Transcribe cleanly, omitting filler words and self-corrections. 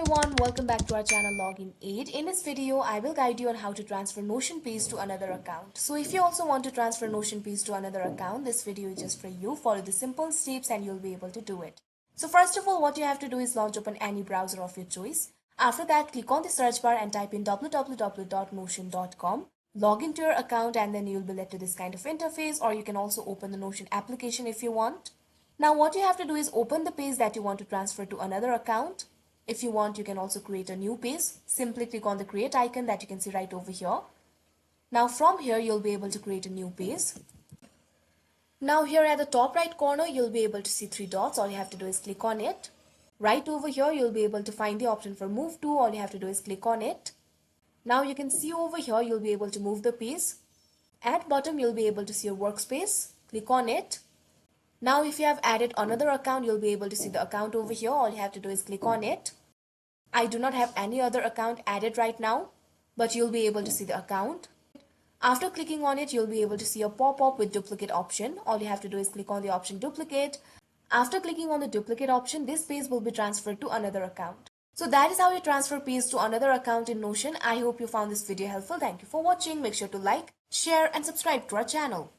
everyone, welcome back to our channel Login Aid. In this video, I will guide you on how to transfer Notion Pays to another account. So if you also want to transfer Notion Pays to another account, this video is just for you. Follow the simple steps and you'll be able to do it. So first of all, what you have to do is launch open any browser of your choice. After that, click on the search bar and type in www.notion.com. Log into your account and then you'll be led to this kind of interface, or you can also open the Notion application if you want. Now what you have to do is open the page that you want to transfer to another account. If you want, you can also create a new page. Simply click on the create icon that you can see right over here. Now from here, you'll be able to create a new page. Now here at the top right corner, you'll be able to see three dots. All you have to do is click on it. Right over here, you'll be able to find the option for move to. All you have to do is click on it. Now you can see over here, you'll be able to move the page. At bottom, you'll be able to see your workspace. Click on it. Now if you have added another account, you'll be able to see the account over here. All you have to do is click on it. I do not have any other account added right now, but you'll be able to see the account. After clicking on it, you'll be able to see a pop-up with duplicate option. All you have to do is click on the option duplicate. After clicking on the duplicate option, this page will be transferred to another account. So that is how you transfer page to another account in Notion. I hope you found this video helpful. Thank you for watching. Make sure to like, share and subscribe to our channel.